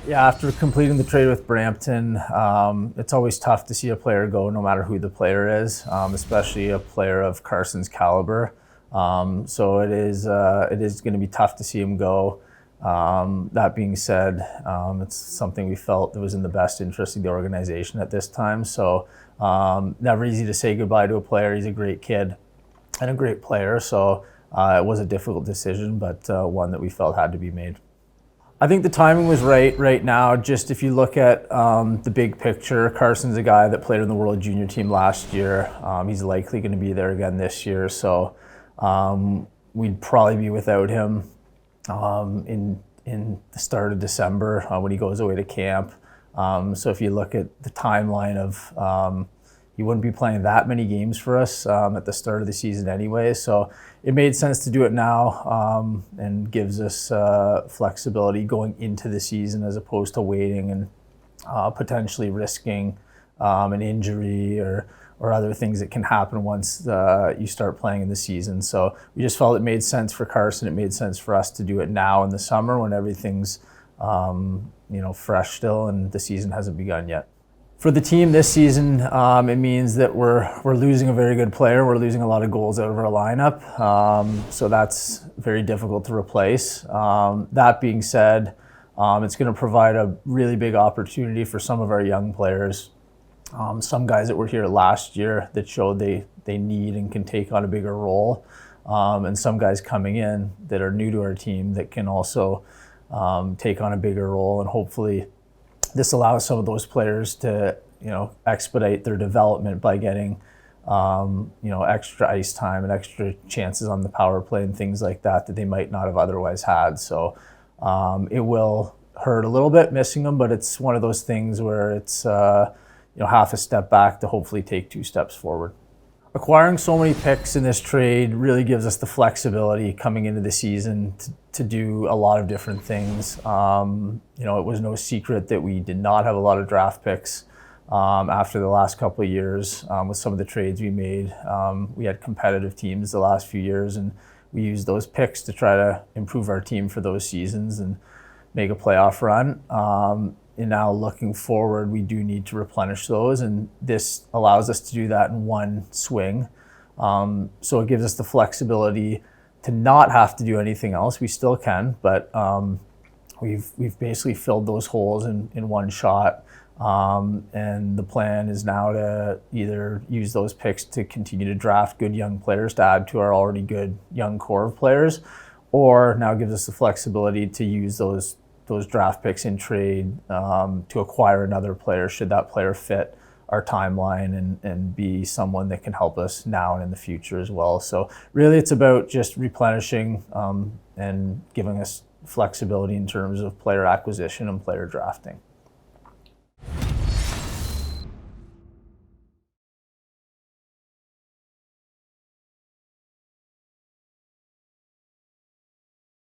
Yeah, after completing the trade with Brampton, it's always tough to see a player go, no matter who the player is, especially a player of Carson's caliber. So it is going to be tough to see him go. That being said, it's something we felt that was in the best interest of the organization at this time. So never easy to say goodbye to a player. He's a great kid and a great player. So it was a difficult decision, but one that we felt had to be made. I think the timing was right now. Just if you look at the big picture, Carson's a guy that played in the World Junior team last year. He's likely going to be there again this year, so we'd probably be without him in the start of December when he goes away to camp. So if you look at the timeline of he wouldn't be playing that many games for us at the start of the season anyway. So it made sense to do it now and gives us flexibility going into the season as opposed to waiting and potentially risking an injury or other things that can happen once you start playing in the season. So we just felt it made sense for Carson. It made sense for us to do it now in the summer when everything's fresh still and the season hasn't begun yet. For the team this season, it means that we're losing a very good player. We're losing a lot of goals out of our lineup, so that's very difficult to replace. That being said, it's going to provide a really big opportunity for some of our young players. Some guys that were here last year that showed they need and can take on a bigger role, and some guys coming in that are new to our team that can also take on a bigger role, and hopefully this allows some of those players to, expedite their development by getting, extra ice time and extra chances on the power play and things like that they might not have otherwise had. So it will hurt a little bit missing them, but it's one of those things where it's, half a step back to hopefully take 2 steps forward. Acquiring so many picks in this trade really gives us the flexibility coming into the season to do a lot of different things. It was no secret that we did not have a lot of draft picks after the last couple of years with some of the trades we made. We had competitive teams the last few years, and we used those picks to try to improve our team for those seasons and make a playoff run. And now looking forward, we do need to replenish those, and this allows us to do that in one swing. So it gives us the flexibility to not have to do anything else. We still can, but we've basically filled those holes in one shot. And the plan is now to either use those picks to continue to draft good young players to add to our already good young core of players, or now gives us the flexibility to use those draft picks in trade to acquire another player should that player fit our timeline and be someone that can help us now and in the future as well. So really it's about just replenishing and giving us flexibility in terms of player acquisition and player drafting.